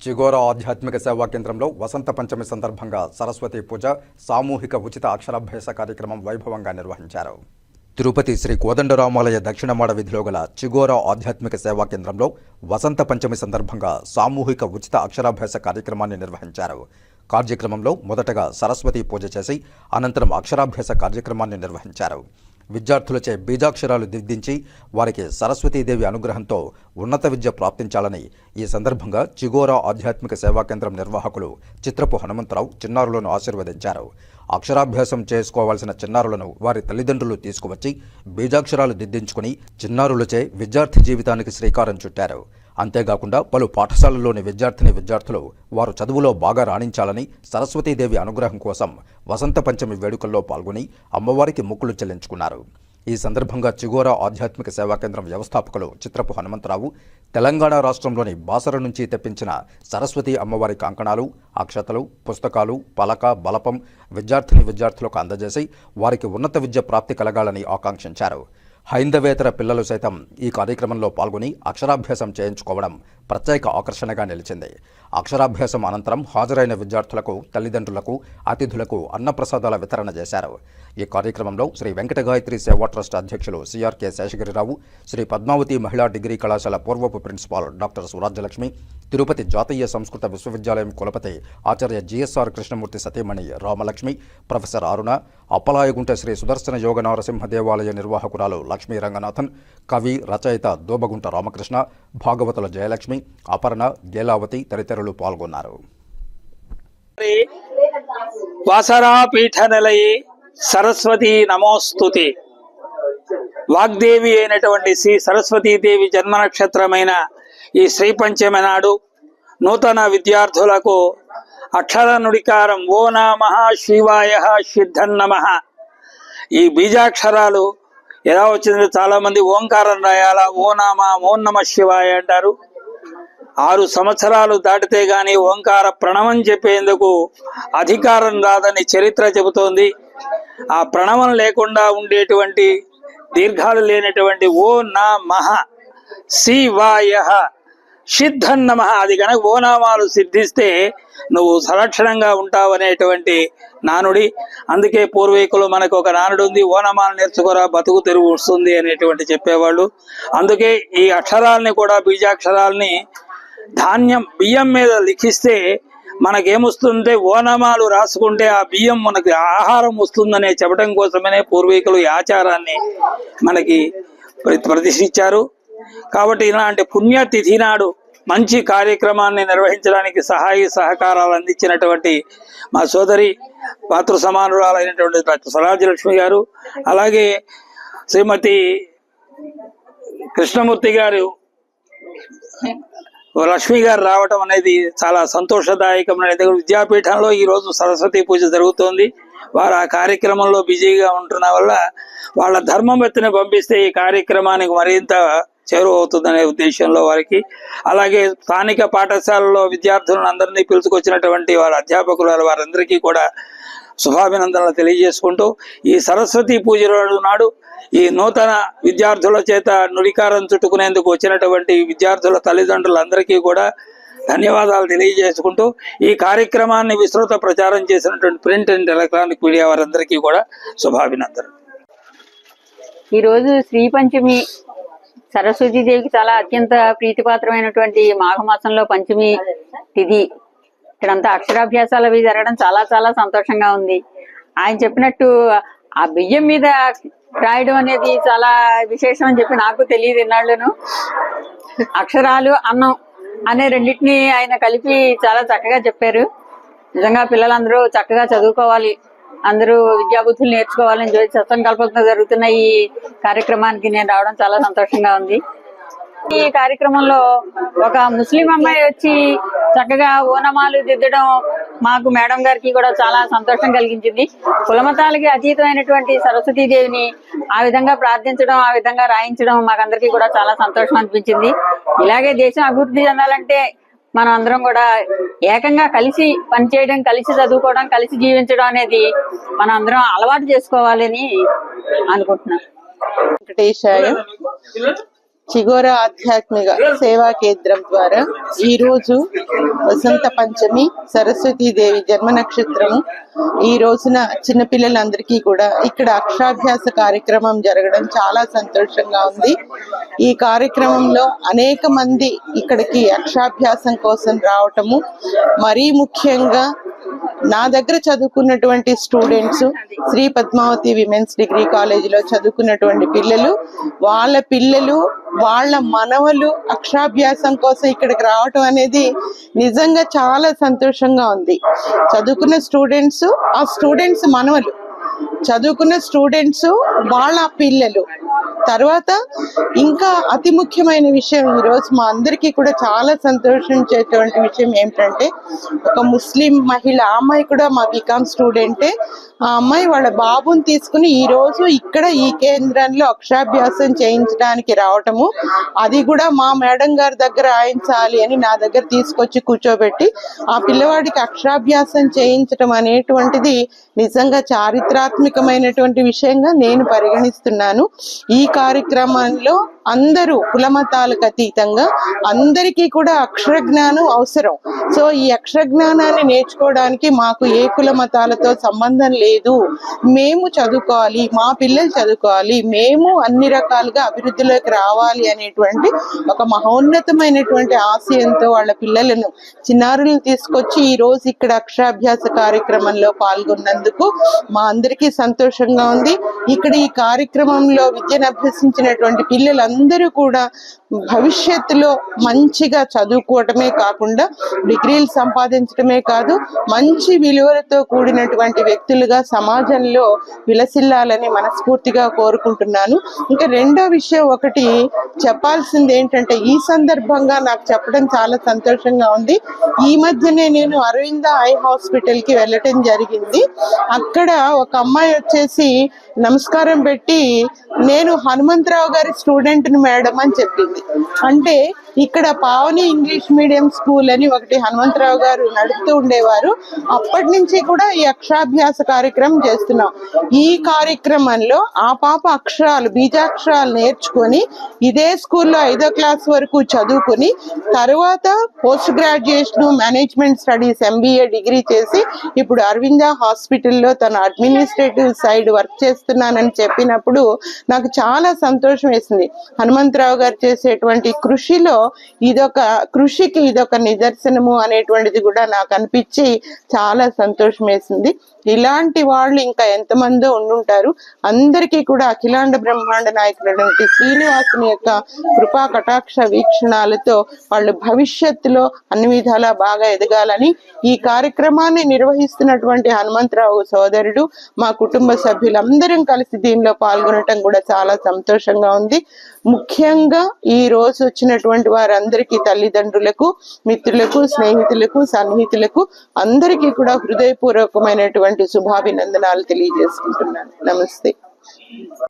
చిగోరా ఆధ్యాత్మిక సేవా కేంద్రంలో వసంత పంచమి సందర్భంగా సరస్వతి పూజ, సామూహిక ఉచిత అక్షరాభ్యాస కార్యక్రమం వైభవంగా నిర్వహించారు. తిరుపతి శ్రీ కోదండరామాలయ దక్షిణమాడ వీధిలో గల చిగోరా ఆధ్యాత్మిక సేవా కేంద్రంలో వసంత పంచమి సందర్భంగా సామూహిక ఉచిత అక్షరాభ్యాస కార్యక్రమాన్ని నిర్వహించారు. కార్యక్రమంలో మొదటగా సరస్వతి పూజ చేసి అనంతరం అక్షరాభ్యాస కార్యక్రమాన్ని నిర్వహించారు. విద్యార్థులచే బీజాక్షరాలు దిద్దించి వారికి సరస్వతీదేవి అనుగ్రహంతో ఉన్నత విద్య ప్రాప్తించాలని ఈ సందర్భంగా చిగోరా ఆధ్యాత్మిక సేవా కేంద్రం నిర్వాహకులు చిత్రపు హనుమంతరావు చిన్నారులను ఆశీర్వదించారు. అక్షరాభ్యాసం చేసుకోవాల్సిన చిన్నారులను వారి తల్లిదండ్రులు తీసుకువచ్చి బీజాక్షరాలు దిద్దించుకుని చిన్నారులచే విద్యార్థి జీవితానికి శ్రీకారం చుట్టారు. అంతేకాకుండా పలు పాఠశాలల్లోని విద్యార్థులు వారు చదువులో బాగా రాణించాలని సరస్వతీదేవి అనుగ్రహం కోసం వసంత పంచమి వేడుకల్లో పాల్గొని అమ్మవారికి మొక్కులు చెల్లించుకున్నారు. ఈ సందర్భంగా చిగోరా ఆధ్యాత్మిక సేవా కేంద్రం వ్యవస్థాపకులు చిత్రపు హనుమంతరావు తెలంగాణ రాష్ట్రంలోని బాసర నుంచి తెప్పించిన సరస్వతి అమ్మవారి కంకణాలు, అక్షతలు, పుస్తకాలు, పలక, బలపం విద్యార్థులకు అందజేసి వారికి ఉన్నత విద్య ప్రాప్తి కలగాలని ఆకాంక్షించారు. హైందవేతర పిల్లలు సైతం ఈ కార్యక్రమంలో పాల్గొని అక్షరాభ్యాసం చేయించుకోవడం ప్రత్యేక ఆకర్షణగా నిలిచింది. అక్షరాభ్యాసం అనంతరం హాజరైన విద్యార్థులకు, తల్లిదండ్రులకు, అతిథులకు అన్నప్రసాదాల వితరణ చేశారు. ఈ కార్యక్రమంలో శ్రీ వెంకట గాయత్రి సేవా ట్రస్ట్ అధ్యక్షులు సిఆర్కే శేషగిరిరావు, శ్రీ పద్మావతి మహిళా డిగ్రీ కళాశాల పూర్వపు ప్రిన్సిపాల్ డాక్టర్ సురాజ్యలక్ష్మి, తిరుపతి జాతీయ సంస్కృత విశ్వవిద్యాలయం కులపతి ఆచార్య జిఎస్ఆర్ కృష్ణమూర్తి సతీమణి రామలక్ష్మి, ప్రొఫెసర్ అరుణ, అప్పలాయగుంట శ్రీ సుదర్శన యోగ నారసింహ దేవాలయ నిర్వాహకురాలు లక్ష్మీ రంగనాథన్, కవి, రచయిత దోబగుంట రామకృష్ణ, భాగవతుల జయలక్ష్మి, అపర్ణ, గేలావతి తదితరులు పాల్గొన్నారు. వాసరా పీఠ నిలయే సరస్వతి నమోస్తుతే. వాగ్దేవి అయినటువంటి శ్రీ సరస్వతీదేవి జన్మ నక్షత్రమైన ఈ శ్రీ పంచమి నాడు నూతన విద్యార్థులకు అక్షర నుడికారం ఓ నమః శివాయ సిద్ధన్నమః. ఈ బీజాక్షరాలు ఎలా వచ్చిందో చాలా మంది ఓంకారం రాయాలా, ఓం నమ శివాయ అంటారు. 6 సంవత్సరాలు దాటితే గాని ఓంకార ప్రణవం చెప్పేందుకు అధికారం రాదని చరిత్ర చెబుతోంది. ఆ ప్రణవం లేకుండా ఉండేటువంటి దీర్ఘాలు లేనటువంటి ఓ నమః శివాయ సిద్ధన్నమః, అది కనుక ఓనామాలు సిద్ధిస్తే నువ్వు సలక్షణంగా ఉంటావనేటువంటి నానుడి. అందుకే పూర్వీకులు మనకు ఒక నానుడు ఉంది, ఓనమాలు నేర్చుకోరా బతుకు తెరువు వస్తుంది అనేటువంటి చెప్పేవాళ్ళు. అందుకే ఈ అక్షరాలని కూడా బీజాక్షరాలని ధాన్యం బియ్యం మీద లిఖిస్తే మనకేమొస్తుంటే ఓనమాలు రాసుకుంటే ఆ బియ్యం మనకి ఆహారం వస్తుందనే చెప్పడం కోసమనే పూర్వీకులు ఈ ఆచారాన్ని మనకి ప్రతిష్ఠించారు. కాబట్టి ఇలాంటి పుణ్యతిథి నాడు మంచి కార్యక్రమాన్ని నిర్వహించడానికి సహాయ సహకారాలు అందించినటువంటి మా సోదరి పాత్ర సమానురాలైనటువంటి డాక్టర్ స్వరాజ్యలక్ష్మి గారు, అలాగే శ్రీమతి కృష్ణమూర్తి గారు, లక్ష్మి గారు రావటం అనేది చాలా సంతోషదాయకమైన. విద్యాపీఠంలో ఈరోజు సరస్వతి పూజ జరుగుతోంది. వారు ఆ కార్యక్రమంలో బిజీగా ఉంటున్న వల్ల వాళ్ళ ధర్మవత్తిని పంపిస్తే ఈ కార్యక్రమానికి మరింత చేరువ అవుతుందనే ఉద్దేశంలో వారికి, అలాగే స్థానిక పాఠశాలలో విద్యార్థులను అందరినీ పిలుచుకొచ్చినటువంటి వారి అధ్యాపకులు వారందరికీ కూడా శుభాభినందనలు తెలియజేసుకుంటూ ఈ సరస్వతి పూజ నాడు ఈ నూతన విద్యార్థుల చేత నుడికారం చుట్టుకునేందుకు వచ్చినటువంటి విద్యార్థుల తల్లిదండ్రులందరికీ కూడా ధన్యవాదాలు తెలియజేసుకుంటూ ఈ కార్యక్రమాన్ని విస్తృత ప్రచారం చేసినటువంటి ప్రింట్ అండ్ ఎలక్ట్రానిక్ మీడియా వారందరికీ కూడా శుభాభినందనలు. ఈరోజు శ్రీ పంచమి సరస్వతీదేవికి చాలా అత్యంత ప్రీతిపాత్రమైనటువంటి మాఘమాసంలో పంచమి తిథి. ఇక్కడంతా అక్షరాభ్యాసాలు అవి జరగడం చాలా చాలా సంతోషంగా ఉంది. ఆయన చెప్పినట్టు ఆ బియ్యం మీద రాయడం అనేది చాలా విశేషం అని చెప్పి నాకు తెలియదు ఇన్నాళ్ళను. అక్షరాలు, అన్నం అనే రెండింటినీ ఆయన కలిపి చాలా చక్కగా చెప్పారు. నిజంగా పిల్లలందరూ చక్కగా చదువుకోవాలి, అందరూ విద్యాబుద్ధులు నేర్చుకోవాలని చెప్పి సత్సంకల్పంతో జరుగుతున్న ఈ కార్యక్రమానికి నేను రావడం చాలా సంతోషంగా ఉంది. ఈ కార్యక్రమంలో ఒక ముస్లిం అమ్మాయి వచ్చి చక్కగా ఓనమాలు దిద్దడం మాకు మేడం గారికి కూడా చాలా సంతోషం కలిగించింది. కులమతాలకి అతీతమైనటువంటి సరస్వతీదేవిని ఆ విధంగా ప్రార్థించడం, ఆ విధంగా రాయించడం మాకందరికీ కూడా చాలా సంతోషం అనిపించింది. ఇలాగే దేశం అభివృద్ధి చెందాలంటే మనం అందరం కూడా ఏకంగా కలిసి పనిచేయడం, కలిసి చదువుకోవడం, కలిసి జీవించడం అనేది మనం అందరం అలవాటు చేసుకోవాలని అనుకుంటున్నాం. వెంకటేశాయ చిగోర ఆధ్యాత్మిక సేవా కేంద్రం ద్వారా ఈ రోజు వసంత పంచమి సరస్వతీ దేవి జన్మ నక్షత్రము. ఈ రోజున చిన్నపిల్లలందరికీ కూడా ఇక్కడ అక్షరాభ్యాస కార్యక్రమం జరగడం చాలా సంతోషంగా ఉంది. ఈ కార్యక్రమంలో అనేక మంది ఇక్కడికి అక్షరాభ్యాసం కోసం రావటము, మరీ ముఖ్యంగా నా దగ్గర చదువుకున్నటువంటి students Shri Padmavathi women's degree కాలేజీలో చదువుకున్నటువంటి పిల్లలు, వాళ్ళ మనవలు అక్షరాభ్యాసం కోసం ఇక్కడికి రావటం అనేది నిజంగా చాలా సంతోషంగా ఉంది. చదువుకున్న స్టూడెంట్స్, ఆ స్టూడెంట్స్ మనవలు, చదువుకున్న స్టూడెంట్స్ వాళ్ళ పిల్లలు. తర్వాత ఇంకా అతి ముఖ్యమైన విషయం ఈరోజు మా అందరికీ కూడా చాలా సంతోషించేటువంటి విషయం ఏమిటంటే, ఒక ముస్లిం మహిళ, ఆ అమ్మాయి కూడా మా బీకామ్ స్టూడెంటే. ఆ అమ్మాయి వాళ్ళ బాబుని తీసుకుని ఈ రోజు ఇక్కడ ఈ కేంద్రంలో అక్షరాభ్యాసం చేయించడానికి రావటము, అది కూడా మా మేడం గారి దగ్గర రాయించాలి అని నా దగ్గర తీసుకొచ్చి కూర్చోబెట్టి ఆ పిల్లవాడికి అక్షరాభ్యాసం చేయించటం అనేటువంటిది నిజంగా చారిత్రాత్మకమైనటువంటి విషయంగా నేను పరిగణిస్తున్నాను. ఈ కార్యక్రమంలో అందరూ కులమతాలకు అతీతంగా అందరికీ కూడా అక్షర జ్ఞానం అవసరం. సో ఈ అక్షర జ్ఞానాన్ని నేర్చుకోవడానికి మాకు ఏ కుల మతాలతో సంబంధం లేదు. మేము చదువుకోవాలి, మా పిల్లలు చదువుకోవాలి, మేము అన్ని రకాలుగా అభివృద్ధిలోకి రావాలి అనేటువంటి ఒక మహోన్నతమైనటువంటి ఆశయంతో వాళ్ళ పిల్లలను, చిన్నారులను తీసుకొచ్చి ఈ రోజు ఇక్కడ అక్షరాభ్యాస కార్యక్రమంలో పాల్గొన్నందుకు మా అందరికీ సంతోషంగా ఉంది. ఇక్కడ ఈ కార్యక్రమంలో విద్యను అభ్యసించినటువంటి పిల్లలందరూ కూడా భవిష్యత్తులో మంచిగా చదువుకోవటమే కాకుండా డిగ్రీలు సంపాదించడమే కాదు, మంచి విలువలతో కూడినటువంటి వ్యక్తులుగా సమాజంలో విలసిల్లాలని మనస్ఫూర్తిగా కోరుకుంటున్నాను. ఇంకా రెండో విషయం ఒకటి చెప్పాల్సింది ఏంటంటే, ఈ సందర్భంగా నాకు చెప్పడం చాలా సంతోషంగా ఉంది. ఈ మధ్యనే నేను అరవింద ఐ హాస్పిటల్ కి వెళ్ళటం జరిగింది. అక్కడ ఒక అమ్మాయి వచ్చేసి నమస్కారం పెట్టి, నేను హనుమంతరావు గారి స్టూడెంట్ మేడం అని చెప్పింది. అంటే ఇక్కడ పావని ఇంగ్లీష్ మీడియం స్కూల్ అని ఒకటి హనుమంతరావు గారు నడుపుతూ ఉండేవారు. అప్పటి నుంచి కూడా ఈ అక్షరాభ్యాస కార్యక్రమం చేస్తున్నాం. ఈ కార్యక్రమంలో ఆ పాప అక్షరాలు, బీజాక్షరాలు నేర్చుకొని ఇదే స్కూల్లో 5వ క్లాస్ వరకు చదువుకుని తర్వాత post graduation management studies MBA degree చేసి ఇప్పుడు అరవింద హాస్పిటల్లో తన అడ్మినిస్ట్రేటివ్ సైడ్ వర్క్ చేస్తున్నానని చెప్పినప్పుడు నాకు చాలా సంతోషం వేసింది. హనుమంతరావు గారు చేసేటువంటి కృషిలో కృషికి ఇదొక నిదర్శనము అనేటువంటిది కూడా నాకు అనిపించి చాలా సంతోషం వేసింది. ఇలాంటి వాళ్ళు ఇంకా ఎంతమందో ఉండుంటారు. అందరికీ కూడా అఖిలాండ బ్రహ్మాండ నాయకుడైనటువంటి శ్రీనివాసుని యొక్క కృపా కటాక్ష వీక్షణాలతో వాళ్ళు భవిష్యత్తులో అన్ని విధాలా బాగా ఎదగాలని ఈ కార్యక్రమాన్ని నిర్వహిస్తున్నటువంటి హనుమంతరావు సోదరుడు, మా కుటుంబ సభ్యులందరం కలిసి దీనిలో పాల్గొనటం కూడా చాలా సంతోషంగా ఉంది. ముఖ్యంగా ఈ రోజు వచ్చినటువంటి వారందరికీ, తల్లిదండ్రులకు, మిత్రులకు, స్నేహితులకు, సన్నిహితులకు అందరికీ కూడా హృదయపూర్వకమైనటువంటి శుభాభినందనాలు తెలియజేసుకుంటున్నాను. నమస్తే.